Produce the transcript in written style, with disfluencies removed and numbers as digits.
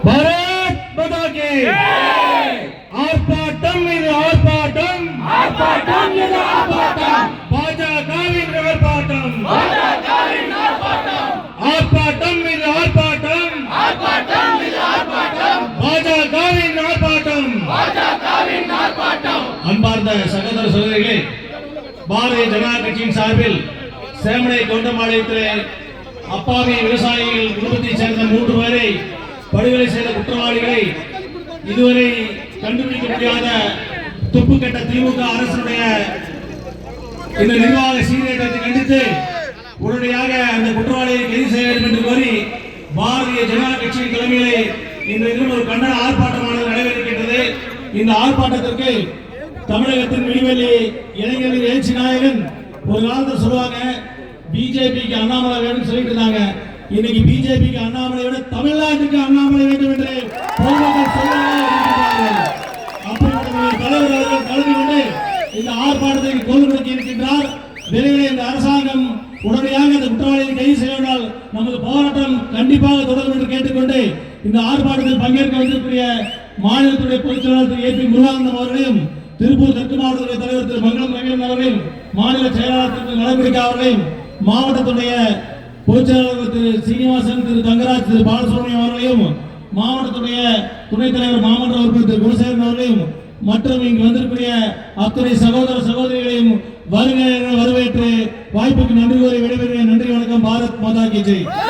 பாரத் மாதா கி ஆர்ப்பாட்டம் இது ஆர்ப்பாட்டம் ஆர்ப்பாட்டம் இது ஆர்ப்பாட்டம் பாஜகவின் ஆர்ப்பாட்டம் பாஜகவின் ஆர்ப்பாட்டம் ஆர்ப்பாட்டம் இது ஆர்ப்பாட்டம் ஆர்ப்பாட்டம் இது ஆர்ப்பாட்டம் பாஜகவின் ஆர்ப்பாட்டம் பாஜகவின் ஆர்ப்பாட்டம். அன்பார்ந்த சகோதர சகோதரிகளே, பாரதிய ஜனதா கட்சியின் சார்பில் சேமனை கவுண்டம்பாளையத்திலே அப்பாவி விவசாயிகள் குடும்பத்தைச் சேர்ந்த 3 பேரை படுகொலை செய்த குற்றவாளிகளை இதுவரை கண்டுபிடிக்க முடியாத துப்புக்கட்ட திமுக அரசுடைய இந்த நிர்வாக சீர்கேட்டத்தை கண்டித்து உடனடியாக அந்த குற்றவாளியை கைது செய்ய வேண்டும் என்று கோரி பாரதிய ஜனதா கட்சியின் தலைமையிலே இந்த ஒரு கண்டன ஆர்ப்பாட்டமானது நடைபெறுகின்றது. இந்த ஆர்ப்பாட்டத்திற்கு தமிழகத்தின் விடிவெளி இளைஞர்கள் எழுச்சி நாயகன் ஒரு காலத்தில் சொல்லுவாங்க, பிஜேபிக்கு அண்ணாமலை வேணும்னு சொல்லிட்டு இருந்தாங்க. இன்னைக்கு பிஜேபிக்கு அண்ணாமலை விட தமிழ்நாட்டுக்கு அண்ணாமலை வேண்டும் என்று பொதுமக்கள் சொல்லுவார்கள். அப்படிப்பட்ட தலைவர் அவர்கள் கலந்து கொண்டு இந்த ஆர்ப்பாட்டத்தை கொண்டு கொடுக்க இருக்கின்றார். விரைவில் இந்த அரசாங்கம் உடனடியாக அந்த குற்றவாளியை கைது செய்வதால் நமது போராட்டம் கண்டிப்பாக தொடரும் என்று கேட்டுக்கொண்டு இந்த ஆர்ப்பாட்டத்தில் பங்கேற்க வந்திருக்கிற மாநிலத்துடைய பொதுச் செயலாளர் திரு ஏ.பி. முருகானந்தம் அவர்களையும், திருப்பூர் தெற்கு மாவட்டத்துடைய தலைவர் திரு மங்களம் ரவீந்திரன் அவர்களையும், மாநில செயலாளர் திரு நலம்பிரிக்கா அவர்களையும், மாவட்டத்துடைய பொதுச் செயலாளர் திரு சீனிவாசன், திரு தங்கராஜ், திரு பாலசுப்ரமணியம் அவர்களையும், மாவட்டத்துடைய துணைத் தலைவர் மாமன்ற உறுப்பினர் திரு குணசேகரன் அவர்களையும் மற்றும் இங்கு வந்திருக்கிற அத்தனை சகோதர சகோதரிகளையும் வருகை வரவேற்று வாய்ப்புக்கு நன்றி கூறி விடைபெறுகிறேன். நன்றி, வணக்கம். பாரத் மாதா கி ஜெய்.